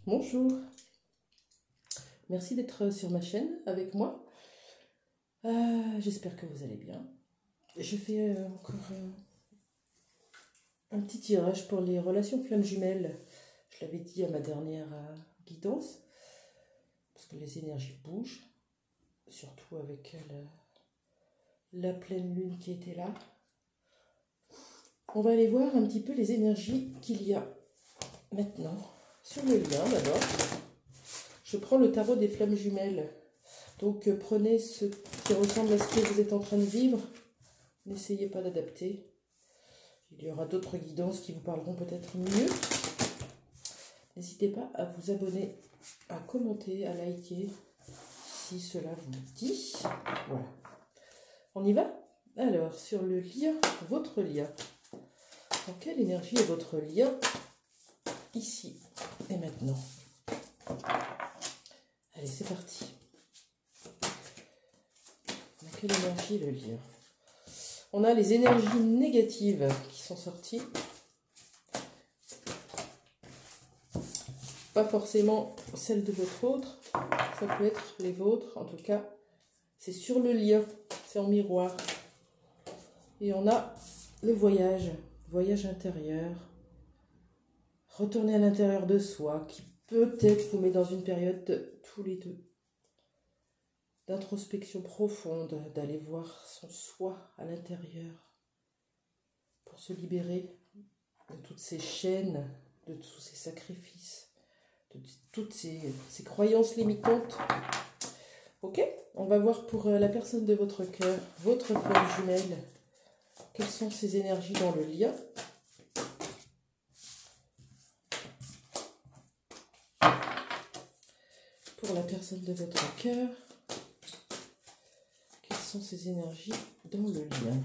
Bonjour, merci d'être sur ma chaîne avec moi. J'espère que vous allez bien. Je fais encore un petit tirage pour les relations flammes jumelles. Je l'avais dit à ma dernière guidance, parce que les énergies bougent, surtout avec la pleine lune qui était là. On va aller voir un petit peu les énergies qu'il y a maintenant sur le lien d'abord. Je prends le tarot des flammes jumelles. Donc prenez ce qui ressemble à ce que vous êtes en train de vivre. N'essayez pas d'adapter. Il y aura d'autres guidances qui vous parleront peut-être mieux. N'hésitez pas à vous abonner, à commenter, à liker si cela vous dit. Voilà. On y va? Alors, sur le lien, votre lien. Dans quelle énergie est votre lien ici et maintenant? Allez, c'est parti. Dans quelle énergie est le lien? On a les énergies négatives qui sont sorties. Pas forcément celles de votre autre. Ça peut être les vôtres. En tout cas, c'est sur le lien. C'est en miroir. Et on a le voyage. Voyage intérieur. Retourner à l'intérieur de soi. Qui peut-être vous met dans une période tous les deux d'introspection profonde, d'aller voir son soi à l'intérieur pour se libérer de toutes ces chaînes, de tous ces sacrifices, de toutes ces croyances limitantes. Ok, on va voir pour la personne de votre cœur, votre flamme jumelle, quelles sont ces énergies dans le lien. Pour la personne de votre cœur, sont ces énergies dans le lien.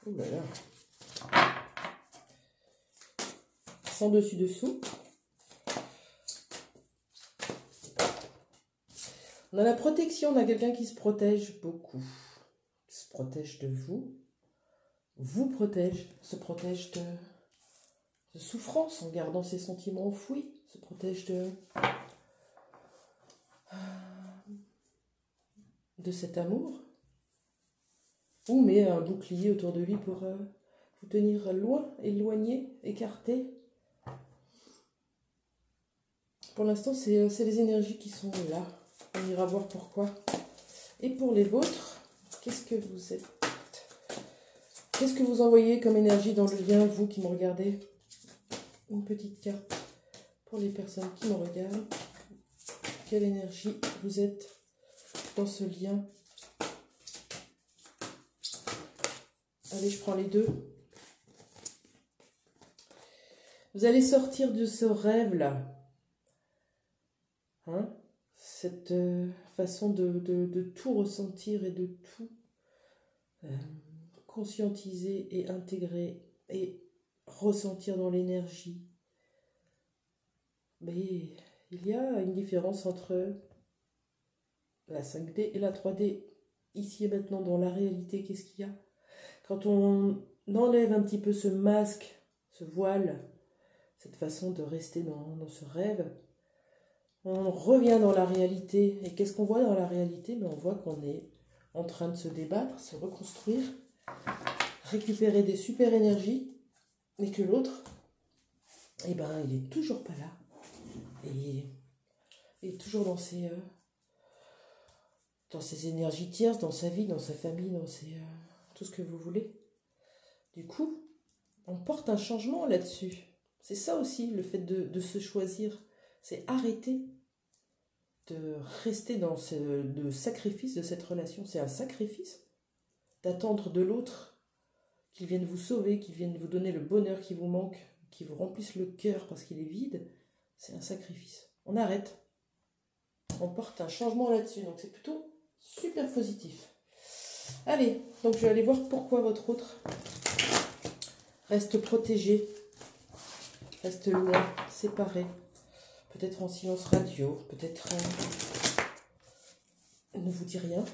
Ouh là là. Sans dessus-dessous. On a la protection, on a quelqu'un qui se protège beaucoup. Se protège de vous. Vous protège. Se protège de souffrance en gardant ses sentiments enfouis. Se protège de cet amour, ou met un bouclier autour de lui pour vous tenir loin, éloigné, écarté. Pour l'instant, c'est les énergies qui sont là. On ira voir pourquoi. Et pour les vôtres, qu'est-ce que vous êtes? Qu'est-ce que vous envoyez comme énergie dans le lien, vous qui me regardez? Une petite carte pour les personnes qui me regardent. Quelle énergie vous êtes dans ce lien? Allez, je prends les deux. Vous allez sortir de ce rêve-là. Hein? Cette façon de tout ressentir et de tout conscientiser et intégrer et ressentir dans l'énergie. Mais il y a une différence entre la 5D et la 3D. Ici et maintenant, dans la réalité, qu'est-ce qu'il y a? Quand on enlève un petit peu ce masque, ce voile, cette façon de rester dans ce rêve, on revient dans la réalité. Et qu'est-ce qu'on voit dans la réalité? On voit qu'on est en train de se débattre, se reconstruire, récupérer des super énergies, et que l'autre, eh ben, il est toujours pas là. Et il est toujours dans ses énergies tierces, dans sa vie, dans sa famille, dans tout ce que vous voulez. Du coup, on porte un changement là-dessus. C'est ça aussi, le fait de se choisir. C'est arrêter de rester dans le sacrifice de cette relation. C'est un sacrifice d'attendre de l'autre qu'il vienne vous sauver, qu'il vienne vous donner le bonheur qui vous manque, qu'il vous remplisse le cœur parce qu'il est vide. C'est un sacrifice. On arrête. On porte un changement là-dessus. Donc c'est plutôt super positif. Allez, donc je vais aller voir pourquoi votre autre reste protégé, reste loin, séparé, peut-être en silence radio, peut-être ne vous dit rien.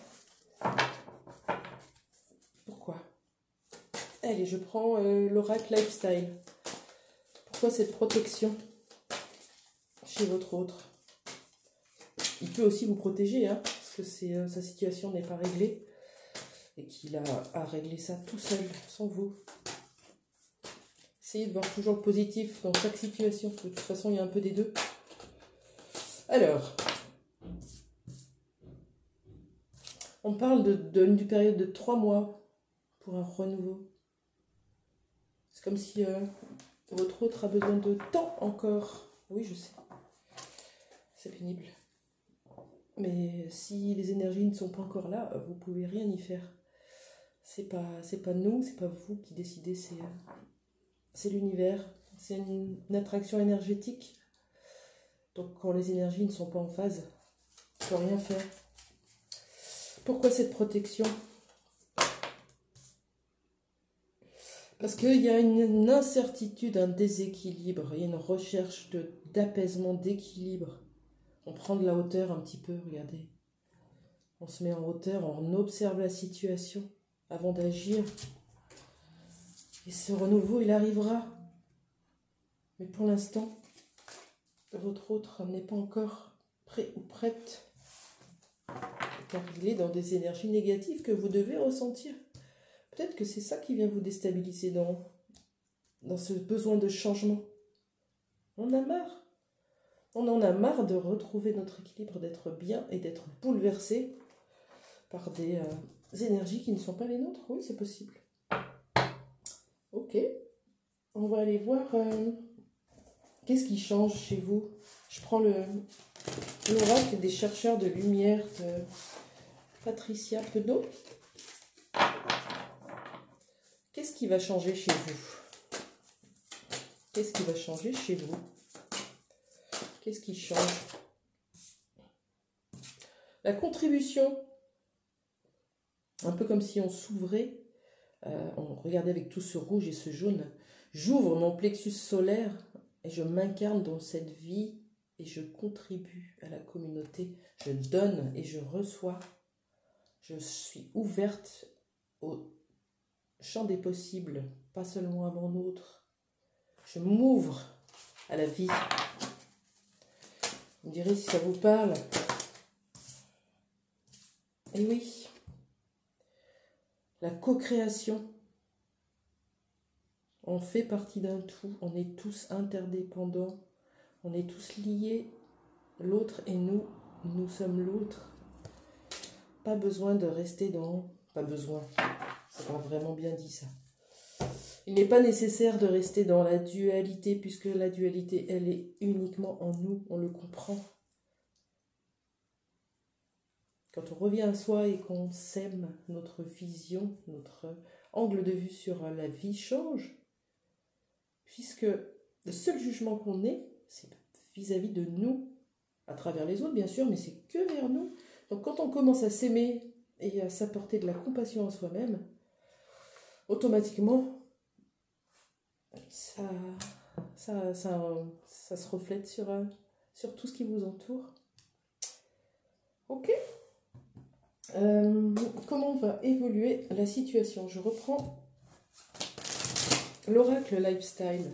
Pourquoi? Allez, je prends l'oracle lifestyle. Pourquoi cette protection? chez votre autre. Il peut aussi vous protéger, hein, parce que sa situation n'est pas réglée et qu'il a à régler ça tout seul, sans vous. Essayez de voir toujours le positif dans chaque situation. De toute façon, il y a un peu des deux. Alors, on parle d'une période de 3 mois pour un renouveau. C'est comme si votre autre a besoin de temps encore. Oui, je sais. C'est pénible. Mais si les énergies ne sont pas encore là, vous ne pouvez rien y faire. C'est pas nous, c'est pas vous qui décidez, c'est l'univers. C'est une attraction énergétique. Donc quand les énergies ne sont pas en phase, on ne peut rien faire. Pourquoi cette protection? Parce qu'il y a une incertitude, un déséquilibre, il y a une recherche d'apaisement, d'équilibre. On prend de la hauteur un petit peu, regardez. On se met en hauteur, on observe la situation avant d'agir. Et ce renouveau, il arrivera. Mais pour l'instant, votre autre n'est pas encore prêt ou prête. Car il est dans des énergies négatives que vous devez ressentir. Peut-être que c'est ça qui vient vous déstabiliser dans ce besoin de changement. On a marre. On en a marre de retrouver notre équilibre, d'être bien et d'être bouleversé par des énergies qui ne sont pas les nôtres. Oui, c'est possible. Ok. On va aller voir qu'est-ce qui change chez vous. Je prends l'oracle des chercheurs de lumière de Patricia Penaud. Qu'est-ce qui va changer chez vous? Qu'est-ce qui va changer chez vous? Qu'est-ce qui change? La contribution, un peu comme si on s'ouvrait, on regardait avec tout ce rouge et ce jaune. J'ouvre mon plexus solaire et je m'incarne dans cette vie et je contribue à la communauté. Je donne et je reçois. Je suis ouverte au champ des possibles, pas seulement à mon autre. Je m'ouvre à la vie. Vous me direz si ça vous parle. Et oui, la co-création. On fait partie d'un tout, on est tous interdépendants, on est tous liés. L'autre et nous, nous sommes l'autre. Pas besoin de rester dans... Pas besoin, c'est pas vraiment bien dit ça. Il n'est pas nécessaire de rester dans la dualité, puisque la dualité, elle est uniquement en nous, on le comprend. Quand on revient à soi et qu'on s'aime, notre vision, notre angle de vue sur la vie change, puisque le seul jugement qu'on ait, c'est vis-à-vis de nous, à travers les autres bien sûr, mais c'est que vers nous. Donc quand on commence à s'aimer et à s'apporter de la compassion à soi-même, automatiquement, ça se reflète sur tout ce qui vous entoure. Ok. Comment va évoluer la situation? Je reprends l'oracle lifestyle.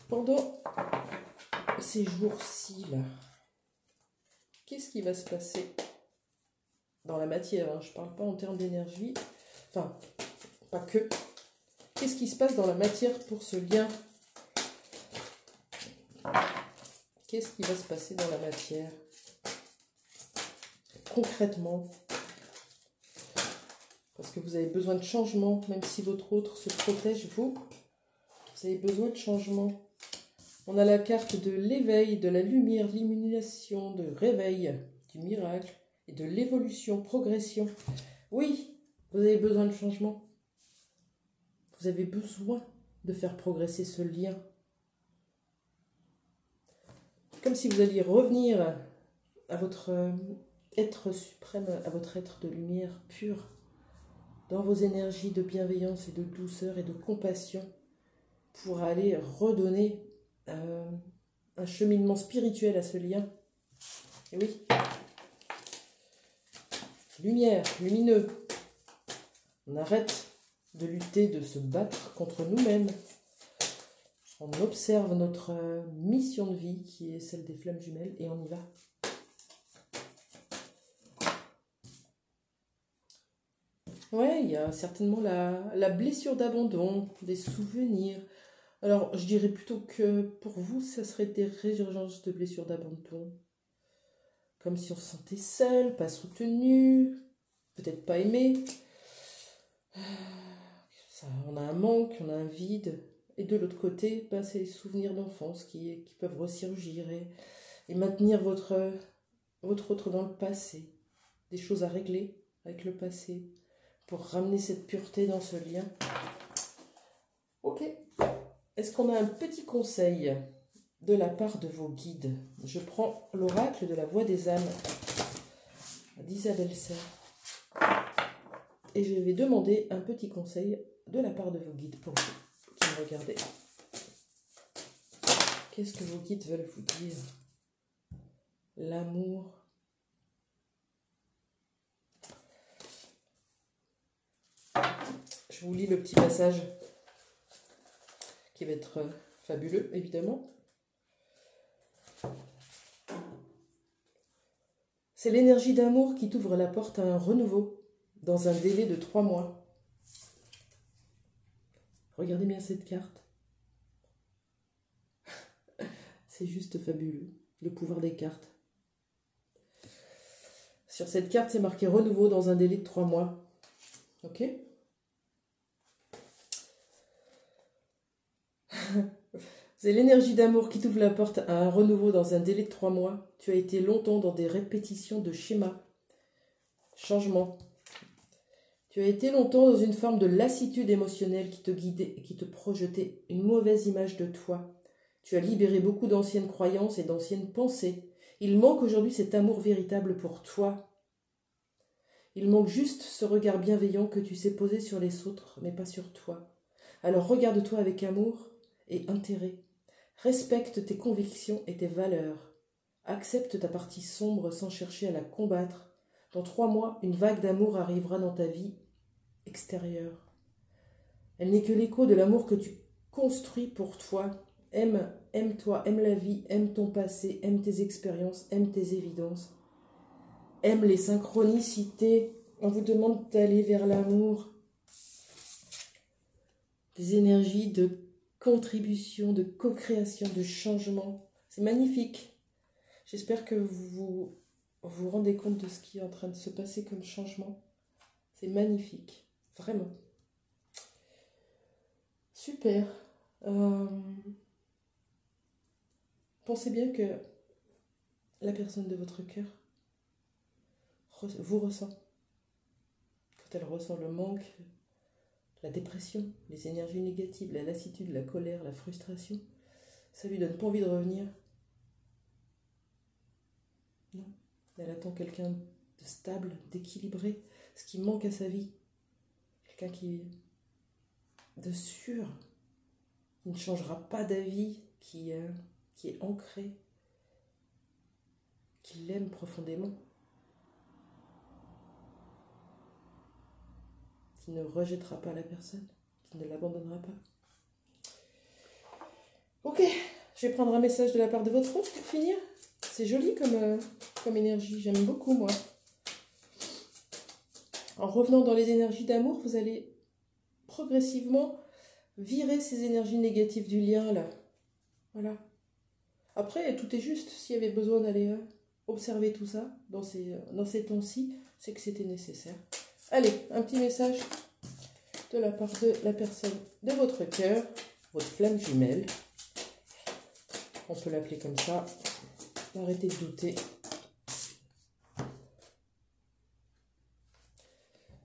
Pendant ces jours-ci, là, qu'est-ce qui va se passer dans la matière, hein? Je ne parle pas en termes d'énergie, enfin, pas que. Qu'est-ce qui se passe dans la matière pour ce lien? Qu'est-ce qui va se passer dans la matière? Concrètement, parce que vous avez besoin de changement, même si votre autre se protège, vous avez besoin de changement. On a la carte de l'éveil, de la lumière, l'illumination, de réveil, du miracle et de l'évolution, progression. Oui, vous avez besoin de changement. Vous avez besoin de faire progresser ce lien. Comme si vous alliez revenir à votre être suprême, à votre être de lumière pure, dans vos énergies de bienveillance et de douceur et de compassion, pour aller redonner un cheminement spirituel à ce lien. Et oui, lumière, lumineux. On arrête de lutter, de se battre contre nous-mêmes. On observe notre mission de vie qui est celle des flammes jumelles et on y va. Ouais, il y a certainement la blessure d'abandon, des souvenirs. Alors, je dirais plutôt que pour vous, ça serait des résurgences de blessures d'abandon. Comme si on se sentait seul, pas soutenu, peut-être pas aimé. Ça, on a un manque, on a un vide. Et de l'autre côté, bah, c'est les souvenirs d'enfance qui peuvent ressurgir et maintenir votre autre dans le passé. Des choses à régler avec le passé pour ramener cette pureté dans ce lien. Ok. Est-ce qu'on a un petit conseil de la part de vos guides? Je prends l'oracle de la voix des âmes d'Isabelle Serre. Et je vais demander un petit conseil de la part de vos guides pour vous qui me regardez. Qu'est-ce que vos guides veulent vous dire? L'amour. Je vous lis le petit passage qui va être fabuleux, évidemment. C'est l'énergie d'amour qui t'ouvre la porte à un renouveau dans un délai de 3 mois. Regardez bien cette carte. C'est juste fabuleux, le pouvoir des cartes. Sur cette carte, c'est marqué renouveau dans un délai de 3 mois. Ok? C'est l'énergie d'amour qui t'ouvre la porte à un renouveau dans un délai de 3 mois. Tu as été longtemps dans des répétitions de schémas. Changement. Tu as été longtemps dans une forme de lassitude émotionnelle qui te guidait et qui te projetait une mauvaise image de toi. Tu as libéré beaucoup d'anciennes croyances et d'anciennes pensées. Il manque aujourd'hui cet amour véritable pour toi. Il manque juste ce regard bienveillant que tu sais poser sur les autres, mais pas sur toi. Alors regarde-toi avec amour et intérêt. Respecte tes convictions et tes valeurs. Accepte ta partie sombre sans chercher à la combattre. Dans 3 mois, une vague d'amour arrivera dans ta vie extérieure. Elle n'est que l'écho de l'amour que tu construis pour toi. Aime-toi, aime la vie, aime ton passé, aime tes expériences, aime tes évidences. Aime les synchronicités. On vous demande d'aller vers l'amour. Des énergies de contribution, de co-création, de changement. C'est magnifique. J'espère que vous vous rendez compte de ce qui est en train de se passer comme changement. C'est magnifique. Vraiment. Super. Pensez bien que la personne de votre cœur vous ressent. Quand elle ressent le manque, la dépression, les énergies négatives, la lassitude, la colère, la frustration, ça lui donne pas envie de revenir. Non. Elle attend quelqu'un de stable, d'équilibré, ce qui manque à sa vie. Quelqu'un qui est de sûr, qui ne changera pas d'avis, qui est ancré, qui l'aime profondément, qui ne rejettera pas la personne, qui ne l'abandonnera pas. Ok, je vais prendre un message de la part de votre hôte pour finir. C'est joli comme énergie, j'aime beaucoup moi. En revenant dans les énergies d'amour, vous allez progressivement virer ces énergies négatives du lien là. Voilà. Après, tout est juste. S'il y avait besoin d'aller observer tout ça dans ces temps-ci, c'est que c'était nécessaire. Allez, un petit message de la part de la personne de votre cœur, votre flamme jumelle. On peut l'appeler comme ça. Arrêtez de douter.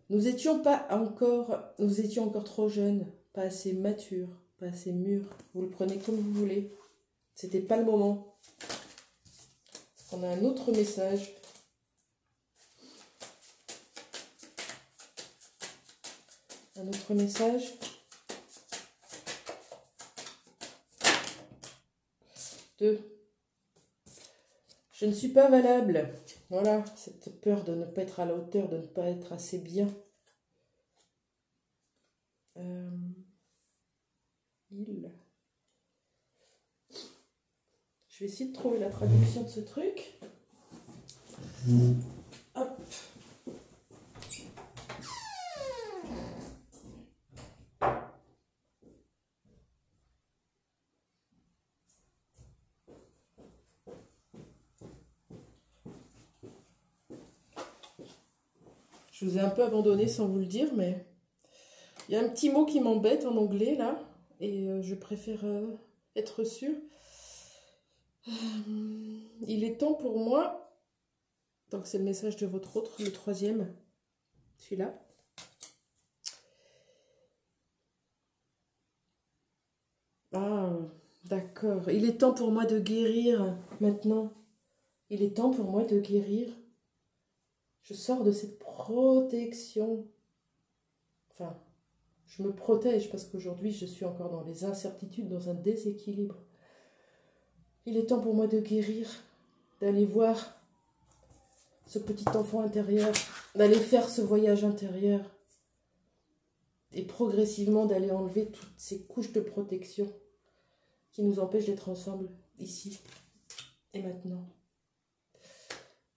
Nous étions encore trop jeunes, pas assez matures, pas assez mûrs. Vous le prenez comme vous voulez. C'était pas le moment. On a un autre message. Un autre message. Je ne suis pas valable. Voilà, cette peur de ne pas être à la hauteur, de ne pas être assez bien. Je vais essayer de trouver la traduction de ce truc. Hop. Je vous ai un peu abandonné sans vous le dire, mais il y a un petit mot qui m'embête en anglais là, et je préfère être sûre. Il est temps pour moi, donc c'est le message de votre autre, le troisième, celui-là. Ah, d'accord. Il est temps pour moi de guérir maintenant. Il est temps pour moi de guérir. Je sors de cette protection. Enfin, je me protège parce qu'aujourd'hui, je suis encore dans les incertitudes, dans un déséquilibre. Il est temps pour moi de guérir, d'aller voir ce petit enfant intérieur, d'aller faire ce voyage intérieur et progressivement d'aller enlever toutes ces couches de protection qui nous empêchent d'être ensemble, ici et maintenant.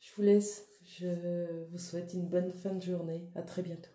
Je vous laisse, je vous souhaite une bonne fin de journée, à très bientôt.